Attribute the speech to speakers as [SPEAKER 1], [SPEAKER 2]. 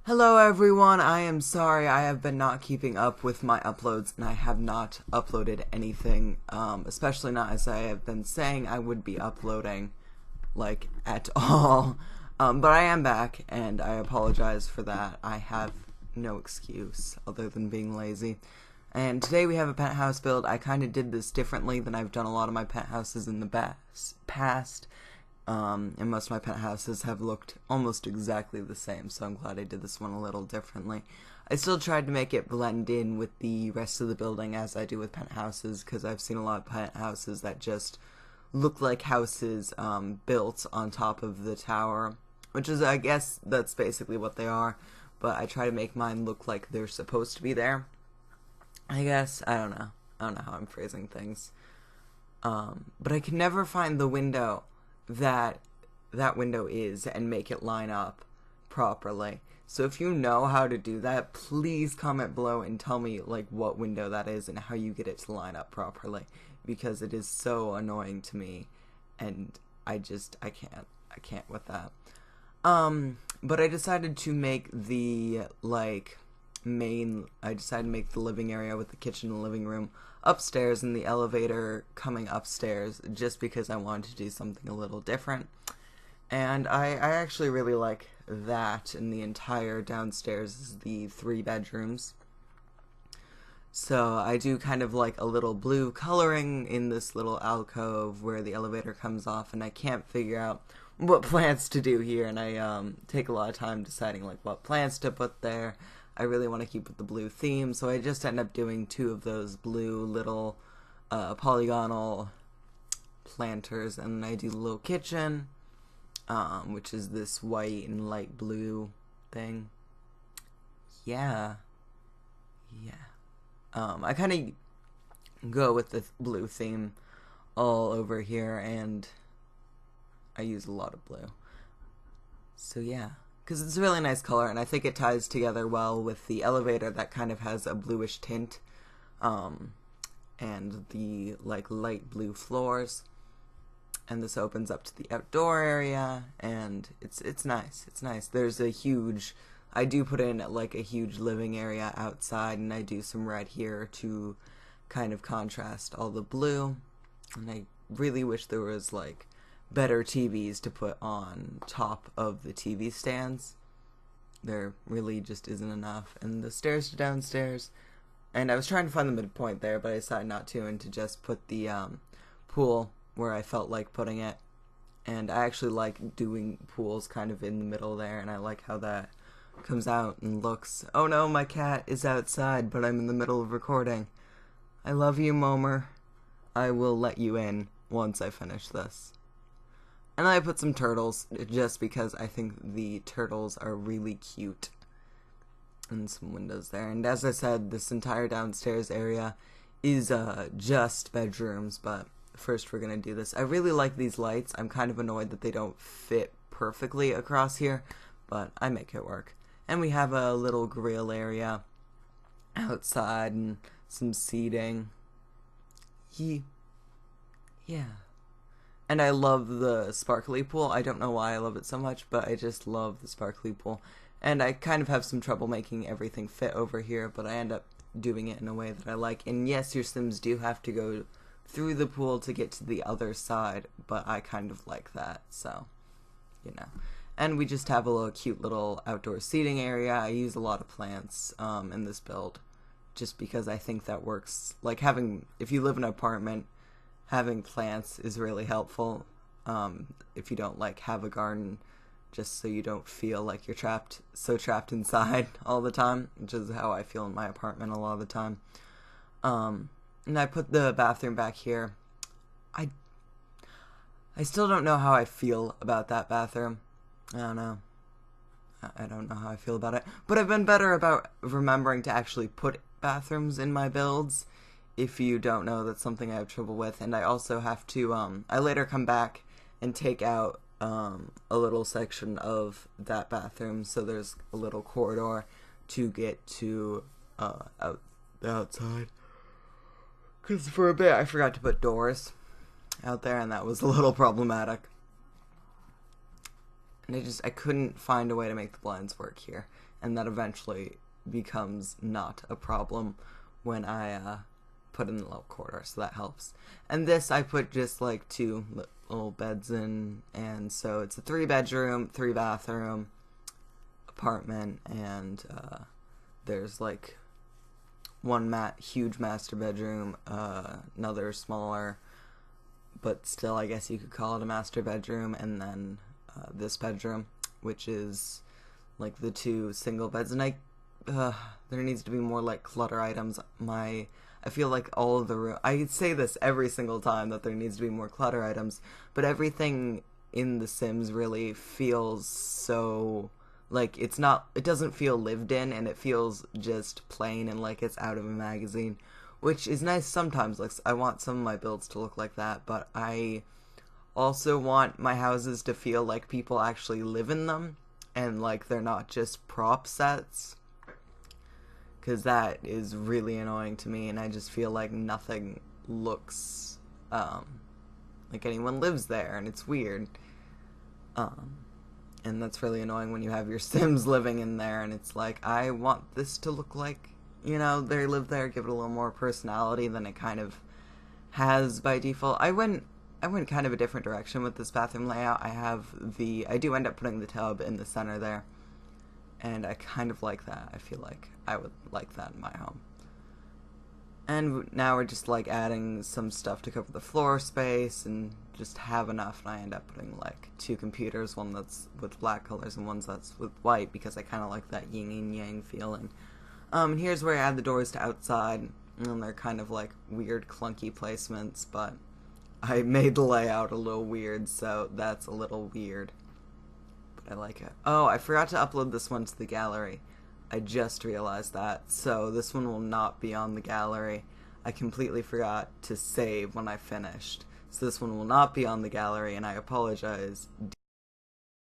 [SPEAKER 1] Hello everyone, I am sorry I have been not keeping up with my uploads and I have not uploaded anything, especially not as I have been saying I would be uploading, like, at all. But I am back and I apologize for that. I have no excuse other than being lazy. And today we have a penthouse build. I kind of did this differently than I've done a lot of my penthouses in the past. And most of my penthouses have looked almost exactly the same, so I'm glad I did this one a little differently. I still tried to make it blend in with the rest of the building as I do with penthouses, because I've seen a lot of penthouses that just look like houses built on top of the tower, which is, I guess, that's basically what they are, but I try to make mine look like they're supposed to be there. I guess, I don't know how I'm phrasing things. But I can never find the window that window is and make it line up properly. So if you know how to do that, please comment below and tell me like what window that is and how you get it to line up properly, because it is so annoying to me and I can't with that. But I decided to make the I decided to make the living area with the kitchen and living room upstairs and the elevator coming upstairs, just because I wanted to do something a little different. And I actually really like that, and the entire downstairs is the 3 bedrooms. So I do kind of like a little blue coloring in this little alcove where the elevator comes off, and I can't figure out what plants to do here, and I take a lot of time deciding like what plants to put there. I really want to keep with the blue theme, so I just end up doing 2 of those blue little polygonal planters, and I do the little kitchen, which is this white and light blue thing. Yeah. I kind of go with the blue theme all over here, and I use a lot of blue. So yeah. Because it's a really nice color, and I think it ties together well with the elevator that kind of has a bluish tint, and the light blue floors. And this opens up to the outdoor area, and it's nice. It's nice. There's I do put in like a huge living area outside, and I do some red here to kind of contrast all the blue. And I really wish there was like better TVs to put on top of the TV stands. There really just isn't enough. And the stairs to downstairs, and I was trying to find the midpoint there, but I decided not to, and to just put the pool where I felt like putting it. And I actually like doing pools kind of in the middle there, and I like how that comes out and looks. Oh no, my cat is outside, but I'm in the middle of recording. I love you, Momer. I will let you in once I finish this. And I put some turtles, just because I think the turtles are really cute. And some windows there. And as I said, this entire downstairs area is just bedrooms, but first we're going to do this. I really like these lights. I'm kind of annoyed that they don't fit perfectly across here, but I make it work. And we have a little grill area outside and some seating. Yeah. And I love the sparkly pool. I don't know why I love it so much, but I just love the sparkly pool. And I kind of have some trouble making everything fit over here, but I end up doing it in a way that I like. And yes, your Sims do have to go through the pool to get to the other side, but I kind of like that, so, you know. And we just have a little cute little outdoor seating area. I use a lot of plants in this build, just because I think that works. Like if you live in an apartment, having plants is really helpful, if you don't have a garden, just so you don't feel like you're trapped inside all the time, which is how I feel in my apartment a lot of the time. And I put the bathroom back here. I still don't know how I feel about that bathroom. I don't know. I don't know how I feel about it, but I've been better about remembering to actually put bathrooms in my builds. If you don't know, that's something I have trouble with. And I also have to, I later come back and take out a little section of that bathroom, so there's a little corridor to get to the outside. Because for a bit I forgot to put doors out there, and that was a little problematic. And I couldn't find a way to make the blinds work here. And that eventually becomes not a problem when I put in the low quarter, so that helps. And this I put just like 2 little beds in, and so it's a 3-bedroom, 3-bathroom apartment, and there's like one huge master bedroom, another smaller, but still I guess you could call it a master bedroom, and then this bedroom, which is like the 2 single beds. And there needs to be more like clutter items. I feel like all of the room, I say this every single time that there needs to be more clutter items, but everything in The Sims really feels so, like, it doesn't feel lived in, and it feels just plain and like it's out of a magazine, which is nice sometimes. Like, I want some of my builds to look like that, but I also want my houses to feel like people actually live in them, and like they're not just prop sets. Because that is really annoying to me, and I just feel like nothing looks like anyone lives there, and it's weird. And that's really annoying when you have your Sims living in there, and it's like, I want this to look like, you know, they live there, give it a little more personality than it kind of has by default. I went kind of a different direction with this bathroom layout. I do end up putting the tub in the center there. And I kind of like that. I feel like I would like that in my home. And now we're just like adding some stuff to cover the floor space and just have enough. And I end up putting like 2 computers, one that's with black colors and one that's with white, because I kind of like that yin and yang feeling. And here's where I add the doors to outside. And they're kind of like weird clunky placements, but I made the layout a little weird, so that's a little weird. I like it. Oh, I forgot to upload this one to the gallery. I just realized that. So this one will not be on the gallery. I completely forgot to save when I finished. So this one will not be on the gallery, and I apologize